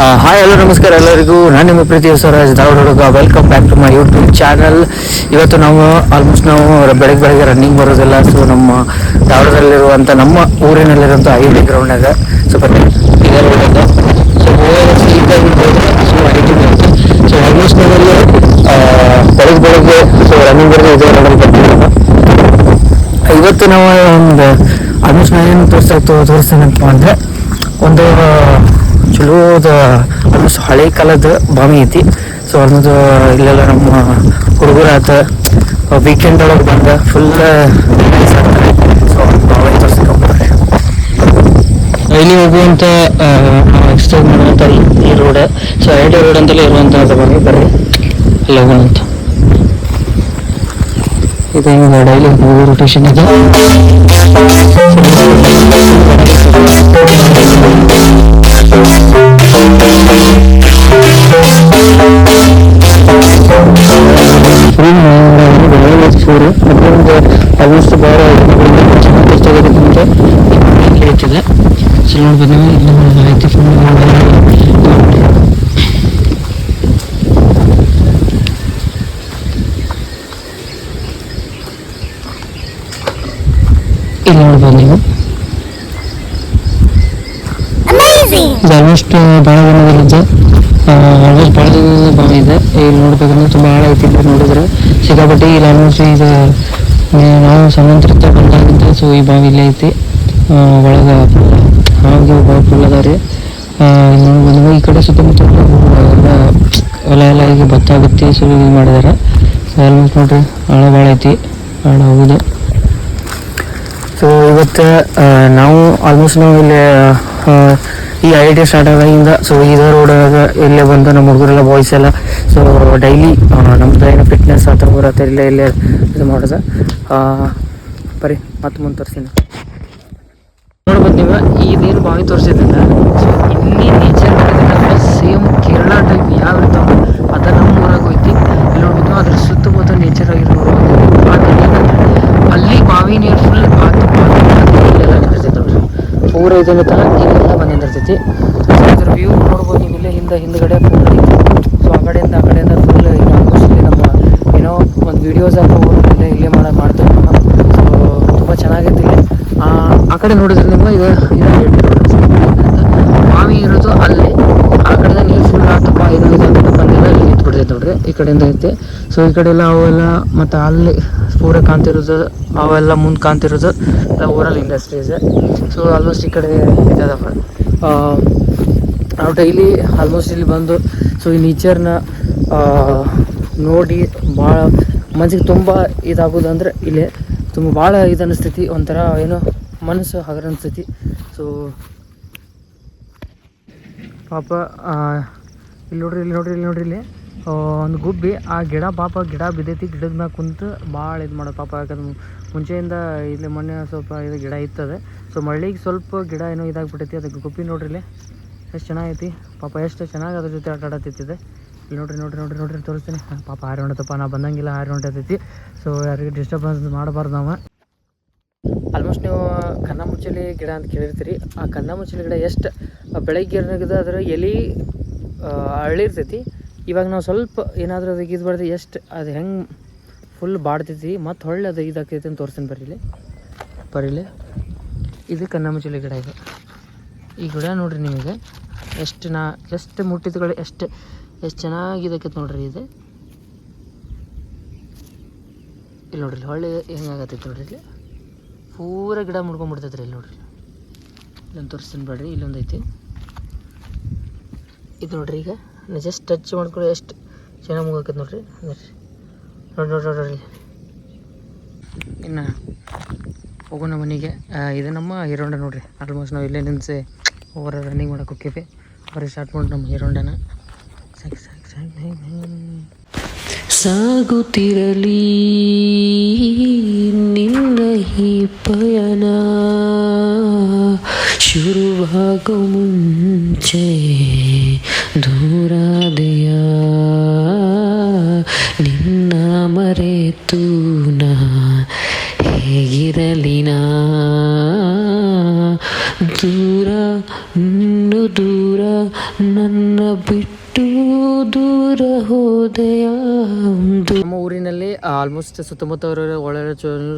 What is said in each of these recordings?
Hi hello ನಮಸ್ಕಾರ ಎಲ್ಲರಿಗೂ. ನಾನು ನಿಮ್ಮ ಪ್ರೀತಿ ಸ್ವರಾಜ್ ಧಾರವಾಡ ಹುಡುಗ. Welcome back to my YouTube channel. ಇವತ್ತು ನಾವು ಆಲ್ಮೋಸ್ಟ್ ಬೆಳಗ್ಗೆ ರನ್ನಿಂಗ್ ಬರೋದಿಲ್ಲ. ಸೊ ನಮ್ಮ ಧಾರವಾಡದಲ್ಲಿರುವಂಥ ನಮ್ಮ ಊರಿನಲ್ಲಿರುವಂಥ IIT ಗ್ರೌಂಡಾಗ ಸೊ ಬನ್ನಿ ಇದೇ ರೋಡಾಗ ಸೊ ಸೊ IIT ಬರುತ್ತೆ. ಸೊ ಆಲ್ಮೋಸ್ಟ್ ನಾವಲ್ಲಿ ಬೆಳಗ್ಗೆ ಸೊ ರನ್ನಿಂಗ್ ಬರೋದು ಇದೇ ರೋಡಲ್ಲಿ ಬರ್ತೀವಿ. ಇವತ್ತು ನಾವು ಒಂದು ಆಲ್ಮೋಸ್ಟ್ ನಾನೇನು ತೋರಿಸ್ತೇನಪ್ಪ ಅಂದರೆ ಒಂದು ಚಲೋದ ಆಲ್ಮೋಸ್ಟ್ ಹಳೆ ಕಾಲದ ಬಾವಿ ಐತಿ. ಸೊ ಅನ್ನೋದು ಇಲ್ಲೆಲ್ಲ ನಮ್ಮ ಹುಡುಗರ ಆತ ವೀಕೆಂಡ್ ಒಳಗೆ ಬಂದ ಫುಲ್ ಸೊ ಬಾವಿ ತೋರಿಸ್ಕೊಂಡ್ರೆ ಇಲ್ಲಿ ಹೋಗುವಂಥ ಎಕ್ಸ್ಟೆಂಡ್ ಮಾಡುವಂಥ ಈ ರೋಡ್. ಸೊ IIT ರೋಡ್ ಅಂತಲೇ ಇರುವಂಥದ್ದು ಬಾವಿ. ಬರ್ರಿ ಅಲ್ಲಿ ಹೋಗೋಣ ಅಂತ. ಇದು ಹಿಂಗೆ ಡೈಲಿ ರೊಟೇಷನ್ ಇದೆ. ಫುಲ್ ಅದೊಂದು ಆಲ್ಮೋಸ್ಟ್ ಭಾಳ ಖರ್ಚಾಗೋದಕ್ಕಿಂತ ಕೇಳ್ತಿದೆ. ಸೊ ನೋಡಿ ಬಂದೀವಿ ಇಲ್ಲಿ ಐತಿ ಫುಲ್ ಇಲ್ಲಿ ನೋಡ್ಬೋದು ನೀವು. ಇದು ಆಲ್ಮೋಸ್ಟ್ ಭಾಳ ದಿನದಲ್ಲಿದ್ದೆ. ಆಲ್ಮೋಸ್ಟ್ ಭಾಳ ದಿನದ ಬಾವಿ ಇದೆ. ಇಲ್ಲಿ ನೋಡ್ಬೇಕಂದ್ರೆ ತುಂಬ ಆಳ ಐತಿ. ನೋಡಿದ್ರೆ ಸಿಕ್ಕಾಪಟ್ಟೆ ಇಲ್ಲಿ ಆಲ್ಮೋಸ್ಟ್ ಈಗ ನಾವು ಸಮುದ್ರಕ್ಕೆ ಬಂದಾಗಿಂದ ಸೊ ಈ ಬಾವಿ ಇಲ್ಲೇ ಐತಿ. ಒಳಗೆ ಹಾಗೆ ಬಾವಿ ಫುಲ್ ಅದ ರೀ. ಬಂದಾಗ ಈ ಕಡೆ ಸುತ್ತಮುತ್ತ ಎಲ್ಲ ಈಗ ಭತ್ತ ಬಿತ್ತಿ ಸೊ ಇದು ಮಾಡಿದ್ದಾರೆ. ಸೊ ಆಲ್ಮೋಸ್ಟ್ ನೋಡ್ರಿ ಆಳ ಭಾಳ ಐತಿ. ಆಳ ಹೋಗಿದೆ. ಸೊ ಇವತ್ತು ನಾವು ಆಲ್ಮೋಸ್ಟ್ ನಾವು ಇಲ್ಲಿ ಈ IIT ಸ್ಟಾರ್ಟ್ ಆದಾಗಿಂದ ಸೊ ಇದೇ ರೋಡಾಗ ಇಲ್ಲೇ ಬಂದು ನಮ್ಮ ಹುಡುಗರೆಲ್ಲ ಬಾಯ್ಸ್ ಎಲ್ಲ ಸೊ ಡೈಲಿ ನಮ್ದು ಏನೋ ಫಿಟ್ನೆಸ್ ಆ ಥರ ಬರುತ್ತೆ. ಇಲ್ಲೇ ಇದು ಮಾಡೋದು. ಬರೀ ಮತ್ತೆ ಮುಂದೆ ತೋರಿಸ್ತೀನಿ. ನೋಡ್ಬೋದು ನೀವು ಇದೇನು ಬಾವಿ ತೋರಿಸಿದ್ರಿಂದ ಸೊ ಇಲ್ಲಿ ನೇಚರ್ ಕಡೆದಿಂದ ಸೇಮ್ ಕೇರಳ ಟೈಪ್ ಯಾವ ಇರ್ತಾವೆ ಅದ ನಮ್ಮ ಊರಾಗ ಹೋಯ್ತಿ. ಇಲ್ಲಿ ನೋಡ್ಬೋದು ಅದ್ರ ಸುತ್ತಮುತ್ತ ನೇಚರ್ ಆಗಿರ್ಬೋದು. ಅಲ್ಲಿ ಬಾವಿ ನೀರು ಫುಲ್ ಇಲ್ಲೆಲ್ಲ ನಿಂದಿರ್ತೈತೆ ನೋಡ್ರಿ. ಪೂರ ಇದನ್ನು ತರ ಇಲ್ಲೆಲ್ಲ ಬಂದು ನಿಂದಿರ್ತೈತಿ. ಇದ್ರ ವ್ಯೂ ನೋಡ್ಬೋದು ನೀವು. ಇಲ್ಲೇ ಹಿಂದ್ಗಡೆ ಪೂರ ಐತಿ. ಸೊ ಆ ಕಡೆಯಿಂದ ಫುಲ್ ಆಲ್ಮೋಸ್ಟ್ ನಮ್ಮ ಏನೋ ಒಂದು ವೀಡಿಯೋಸ್ ಆಗ ಊರಲ್ಲೇ ಇಲ್ಲೇ ಮಾಡ್ತೀವಿ ನಾವು. ಸೊ ತುಂಬ ಚೆನ್ನಾಗೈತಿ ಇಲ್ಲಿ. ಆ ಕಡೆ ನೋಡಿದ್ರೆ ನಿಮ್ಗೆ ಇದು ಬಾವಿ ಇರೋದು ಅಲ್ಲಿ. ಆ ಕಡೆ ನೀರು ಫುಲ್ ಆತಪ್ಪ ಇದು ಬಂದಿಲ್ಲ ಇಲ್ಲಿ ನಿಂತು ಬಿಡ್ತೈತೆ ನೋಡ್ರಿ. ಈ ಕಡೆಯಿಂದ ಐತೆ. ಸೊ ಈ ಕಡೆ ಎಲ್ಲ ಅವೆಲ್ಲ ಮತ್ತು ಅಲ್ಲಿ ಪೂರ ಕಾಣ್ತಿರೋದು ಅವೆಲ್ಲ ಮುಂದೆ ಕಾಣ್ತಿರೋದು ಊರಲ್ಲಿ ಇಂಡಸ್ಟ್ರೀಸ್. ಸೊ ಆಲ್ಮೋಸ್ಟ್ ಈ ಕಡೆ ಇದದಪ್ಪ. ನಾವು ಡೈಲಿ ಆಲ್ಮೋಸ್ಟ್ ಇಲ್ಲಿ ಬಂದು ಸೊ ಈ ನೇಚರ್ನ ನೋಡಿ ಭಾಳ ಮನಸ್ಸಿಗೆ ತುಂಬ ಇದಾಗೋದಂದ್ರೆ ಇಲ್ಲೇ ತುಂಬ ಭಾಳ ಇದು ಅನ್ನಿಸ್ತೈತಿ. ಒಂಥರ ಏನೋ ಮನಸ್ಸು ಹಗರ ಅನಿಸ್ತೈತಿ. ಸೊ ಪಾಪ ಇಲ್ಲಿ ನೋಡ್ರಿ ಇಲ್ಲಿ ಒಂದು ಗುಬ್ಬಿ ಆ ಗಿಡ ಬಿದ್ದೈತಿ. ಗಿಡದ ಮ್ಯಾಗ ಕುಂತು ಭಾಳ ಇದು ಮಾಡೋದು ಪಾಪ. ಯಾಕಂದ್ರೆ ಮುಂಚೆಯಿಂದ ಇಲ್ಲಿ ಮೊನ್ನೆ ಸ್ವಲ್ಪ ಇದು ಗಿಡ ಇರ್ತದೆ. ಸೊ ಮಳ್ಳಿಗೆ ಸ್ವಲ್ಪ ಗಿಡ ಏನೋ ಇದಾಗ್ಬಿಟ್ಟೈತಿ. ಅದಕ್ಕೆ ಗುಬ್ಬಿ ನೋಡ್ರಿ ಇಲ್ಲಿ ಎಷ್ಟು ಚೆನ್ನಾಗೈತಿ ಪಾಪ. ಎಷ್ಟು ಚೆನ್ನಾಗಿ ಅದ್ರ ಜೊತೆ ಆಟ ಆಡತ್ತೈತಿದೆ. ಇಲ್ಲಿ ನೋಡ್ರಿ ತೋರಿಸ್ತೀನಿ. ಪಾಪ ಹಾರಿ ಹೊಂಟತ್ತಪ್ಪ. ನಾ ಬಂದಂಗಿಲ್ಲ ಹಾರಿ ಹೊಂಟೈತಿ. ಸೊ ಯಾರಿಗೆ ಡಿಸ್ಟರ್ಬೆನ್ಸ್ ಮಾಡಬಾರ್ದು ನಾವು. ಆಲ್ಮೋಸ್ಟ್ ನೀವು ಕನ್ನಮುಚ್ಚಲಿ ಗಿಡ ಅಂತ ಕೇಳಿರ್ತೀರಿ. ಆ ಕನ್ನಮುಚ್ಚಲಿ ಗಿಡ ಎಷ್ಟು ಬೆಳಗ್ಗೆ ಏನಾಗಿದೆ ಅದರ ಎಲೆ ಅರಳಿರ್ತೈತಿ. ಇವಾಗ ನಾವು ಸ್ವಲ್ಪ ಏನಾದರೂ ಅದಕ್ಕೆ ಇದು ಬರ್ದು ಎಷ್ಟು ಅದು ಹೆಂಗೆ ಫುಲ್ ಬಾಡ್ತೈತಿ ಮತ್ತು ಹೊಳ್ಳೆ ಅದು ಇದಾಗ್ತೈತಿ ಅಂತ ತೋರಿಸ್ತೀನಿ. ಬರೀಲಿ ಇದು ಕನ್ನಮುಚ್ಚಲಿ ಗಿಡ. ಇದು ಈ ಗಿಡ ನೋಡ್ರಿ ನಿಮಗೆ ಎಷ್ಟು ಮುಟ್ಟಿದ್ಗಳು ಎಷ್ಟು ಚೆನ್ನಾಗಿದಕ್ಕೈತೆ ನೋಡ್ರಿ. ಇದು ಇಲ್ಲಿ ನೋಡ್ರಿ ಹೊಳ್ಳೆ ಹೆಂಗಾಗತ್ತೈತಿ ನೋಡ್ರಿ. ಇಲ್ಲಿ ಪೂರ ಗಿಡ ಮುಡ್ಕೊಂಡ್ಬಿಡ್ತೈತೆ ರೀ. ಇಲ್ಲಿ ನೋಡ್ರಿ ಇಲ್ಲೊಂದು ತೋರಿಸ್ತೀನಿ ಬೇಡ್ರಿ. ಇಲ್ಲೊಂದು ಐತಿ. ಇದು ನೋಡ್ರಿ ಈಗ ನಾ ಜಸ್ಟ್ ಟಚ್ ಮಾಡ್ಕೊಳ್ಳಿ ಎಷ್ಟು ಚೆನ್ನಾಗಿ ಮುಗಾಕೈತೆ ನೋಡ್ರಿ. ನೋಡ್ರಿ ಇನ್ನು ಹೋಗೋಣ ಮನೆಗೆ. ಇದು ನಮ್ಮ ಹೀರೋಂಡ ನೋಡ್ರಿ. ಆಲ್ಮೋಸ್ಟ್ ನಾವು ಇಲ್ಲೇ ನಿಂತು ಓವರ ರನ್ನಿಂಗ್ ಮಾಡೋಕೆ ಹೋಗ್ತೀವಿ. ಬರೀ ಸ್ಟಾರ್ಟ್ ಮಾಡಿ ನಮ್ಮ ಹೀರೋಂಡನ ಸಾಗುತ್ತಿರಲಿ ನಿನ್ನ ಈ ಪಯಣ ಶುರುವಾಗೋ ಮುಂಚೆ ದೂರಾದೆಯ ನಿನ್ನ ಮರೆತು ನಾ ಹೇಗಿರಲಿ ನಾ ದೂರ ಇನ್ನು ದೂರ ನನ್ನ ಬಿಟ್ಟು ದೂರ ಹೋದೆಯ. ನಮ್ಮ ಊರಿನಲ್ಲಿ ಆಲ್ಮೋಸ್ಟ್ ಸುತ್ತಮುತ್ತ ಒಳ್ಳೆ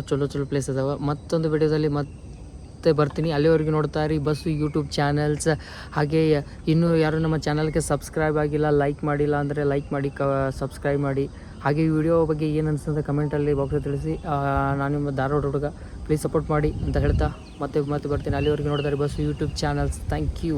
ಚಲೋ ಪ್ಲೇಸ್ ಅದಾವ. ಮತ್ತೊಂದು ವಿಡಿಯೋದಲ್ಲಿ ಮತ್ತೆ ಬರ್ತೀನಿ. ಅಲ್ಲಿವರೆಗೂ ನೋಡ್ತಾ ಇರಿ ಬಸ್ಸು ಯೂಟ್ಯೂಬ್ ಚಾನಲ್ಸ್. ಹಾಗೆ ಇನ್ನೂ ಯಾರು ನಮ್ಮ ಚಾನಲ್ಗೆ ಸಬ್ಸ್ಕ್ರೈಬ್ ಆಗಿಲ್ಲ, ಲೈಕ್ ಮಾಡಿಲ್ಲ ಅಂದರೆ ಲೈಕ್ ಮಾಡಿ, ಸಬ್ಸ್ಕ್ರೈಬ್ ಮಾಡಿ. ಹಾಗೆ ಈ ವಿಡಿಯೋ ಬಗ್ಗೆ ಏನು ಅನಿಸ್ತದೆ ಕಮೆಂಟಲ್ಲಿ ಬಾಕ್ಸಲ್ಲಿ ತಿಳಿಸಿ. ನಾನು ನಿಮ್ಮ ಧಾರವಾಡ ಹುಡುಗ, ಪ್ಲೀಸ್ ಸಪೋರ್ಟ್ ಮಾಡಿ ಅಂತ ಹೇಳ್ತಾ ಮತ್ತೆ ಬರ್ತೀನಿ. ಅಲ್ಲಿವರೆಗೂ ನೋಡ್ತಾರೆ ಬಸ್ಸು ಯೂಟ್ಯೂಬ್ ಚಾನಲ್ಸ್. Thank you.